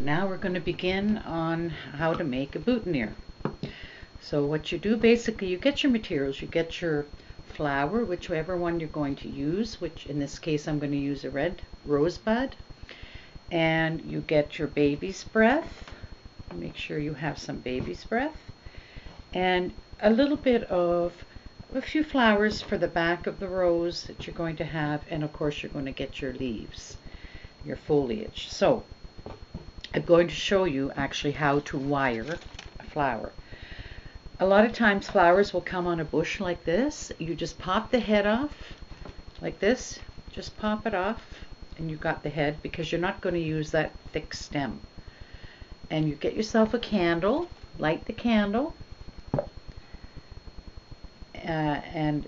Now we're going to begin on how to make a boutonniere. So what you do, basically, you get your materials. You get your flower, whichever one you're going to use, which in this case I'm going to use a red rosebud. And you get your baby's breath. Make sure you have some baby's breath. And a little bit of a few flowers for the back of the rose that you're going to have. And of course you're going to get your leaves, your foliage. So I'm going to show you actually how to wire a flower. A lot of times flowers will come on a bush like this. You just pop the head off like this. Just pop it off and you've got the head, because you're not going to use that thick stem. And you get yourself a candle, light the candle, and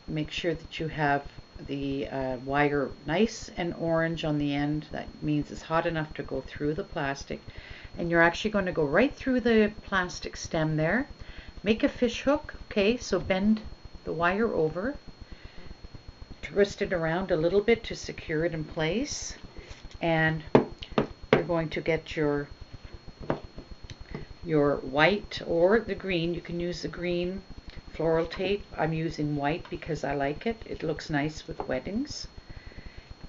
make sure that you have the wire nice and orange on the end. That means it's hot enough to go through the plastic, and you're actually going to go right through the plastic stem there. Make a fish hook. Okay, so bend the wire over, twist it around a little bit to secure it in place, and you're going to get your white or the green. You can use the green floral tape. I'm using white because I like it. It looks nice with weddings.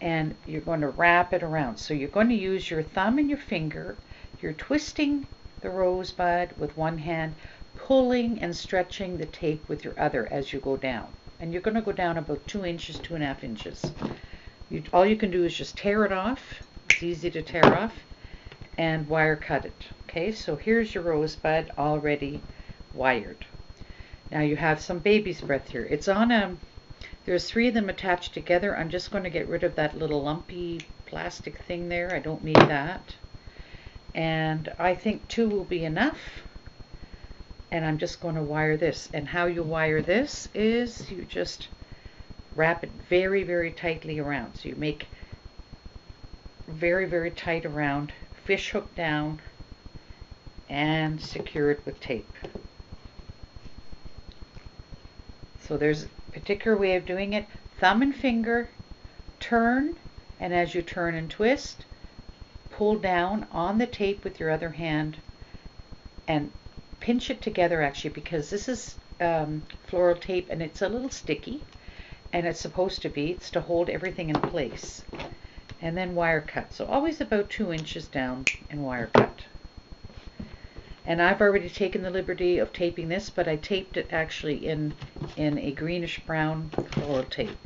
And you're going to wrap it around. So you're going to use your thumb and your finger. You're twisting the rosebud with one hand, pulling and stretching the tape with your other as you go down. And you're going to go down about 2 inches, 2.5 inches. All you can do is just tear it off. It's easy to tear off, and wire cut it. Okay, so here's your rosebud already wired. Now you have some baby's breath here. It's on there's 3 of them attached together. I'm just going to get rid of that little lumpy plastic thing there. I don't need that. And I think 2 will be enough. And I'm just going to wire this. And how you wire this is you just wrap it very, very tightly around. So you make very, very tight around, fish hook down, and secure it with tape. So there's a particular way of doing it. Thumb and finger, turn, and as you turn and twist, pull down on the tape with your other hand and pinch it together, actually, because this is floral tape and it's a little sticky, and it's supposed to be. It's to hold everything in place. And then wire cut. So always about 2 inches down and wire cut. And I've already taken the liberty of taping this, but I taped it actually in a greenish brown floral tape.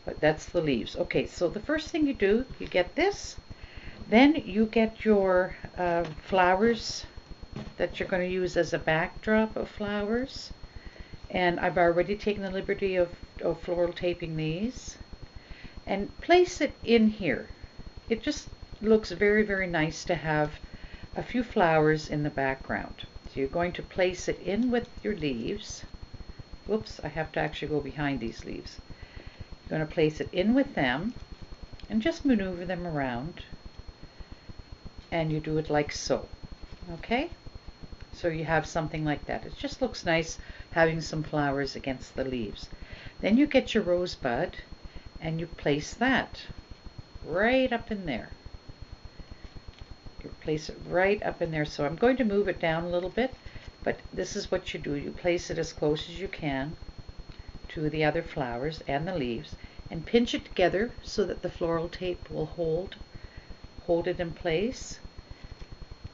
But that's the leaves. Okay, so the first thing you do, you get this. Then you get your flowers that you're going to use as a backdrop of flowers. And I've already taken the liberty of floral taping these. And place it in here. It just looks very, very nice to have a few flowers in the background. So you're going to place it in with your leaves. Whoops, I have to actually go behind these leaves. You're going to place it in with them and just maneuver them around. And you do it like so. Okay? So you have something like that. It just looks nice having some flowers against the leaves. Then you get your rosebud and you place that right up in there. You place it right up in there. So I'm going to move it down a little bit, but this is what you do. You place it as close as you can to the other flowers and the leaves, and pinch it together so that the floral tape will hold it in place.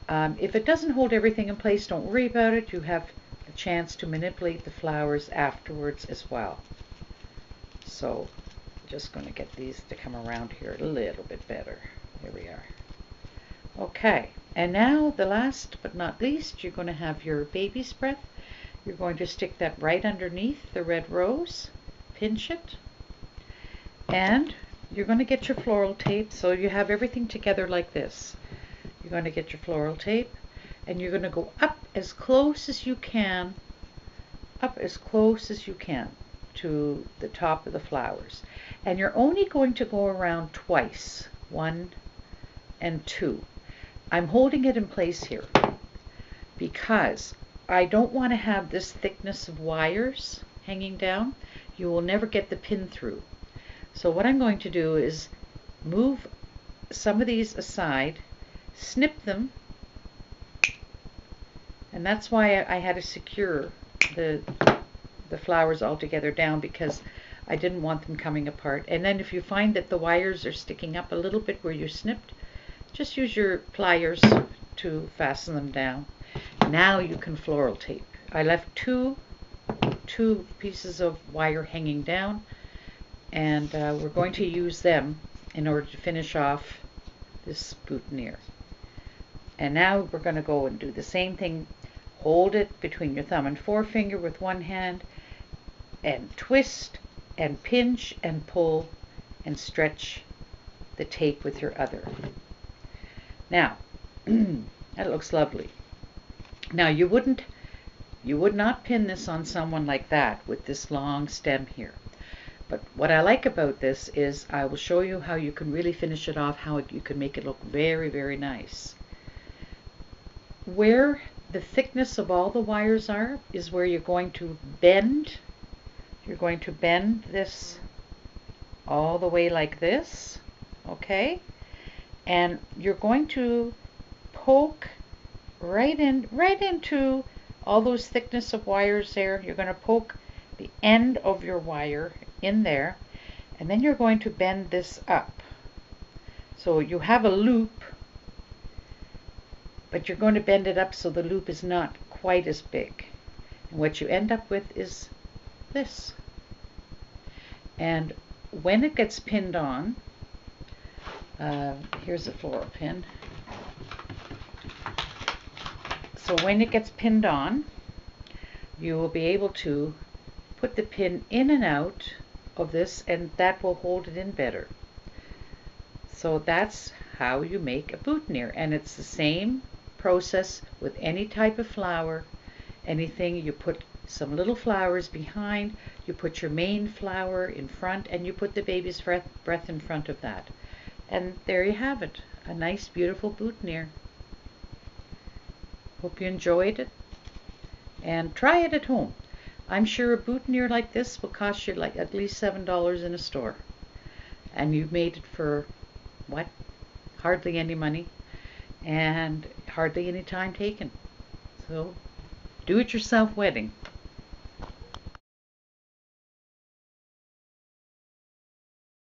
If it doesn't hold everything in place, don't worry about it. You have a chance to manipulate the flowers afterwards as well. So just going to get these to come around here a little bit better. Here we are. Okay, and now the last but not least, you're going to have your baby's breath. You're going to stick that right underneath the red rose, pinch it, and you're going to get your floral tape. So you have everything together like this. You're going to get your floral tape, and you're going to go up as close as you can, to the top of the flowers. And you're only going to go around twice, 1 and 2. I'm holding it in place here because I don't want to have this thickness of wires hanging down. You will never get the pin through. So what I'm going to do is move some of these aside, snip them, and that's why I had to secure the flowers all together down, because I didn't want them coming apart. And then if you find that the wires are sticking up a little bit where you snipped, just use your pliers to fasten them down. Now you can floral tape. I left two pieces of wire hanging down, and we're going to use them in order to finish off this boutonniere. And now we're going to go and do the same thing. Hold it between your thumb and forefinger with one hand, and twist and pinch and pull and stretch the tape with your other. Now, that looks lovely. Now you would not pin this on someone like that with this long stem here. But what I like about this is I will show you how you can really finish it off, how you can make it look very, very nice. Where the thickness of all the wires are is where you're going to bend. You're going to bend this all the way like this, okay? And you're going to poke right into all those thickness of wires there. You're going to poke the end of your wire in there, and then you're going to bend this up. So you have a loop, but you're going to bend it up so the loop is not quite as big. And what you end up with is this. And when it gets pinned on, here's a floral pin. So when it gets pinned on, you will be able to put the pin in and out of this, and that will hold it in better. So that's how you make a boutonniere, and it's the same process with any type of flower. Anything, you put some little flowers behind, you put your main flower in front, and you put the baby's breath in front of that. And there you have it, a nice beautiful boutonniere. Hope you enjoyed it, and try it at home. I'm sure a boutonniere like this will cost you like at least $7 in a store, and you've made it for what? Hardly any money and hardly any time taken. So do it yourself wedding.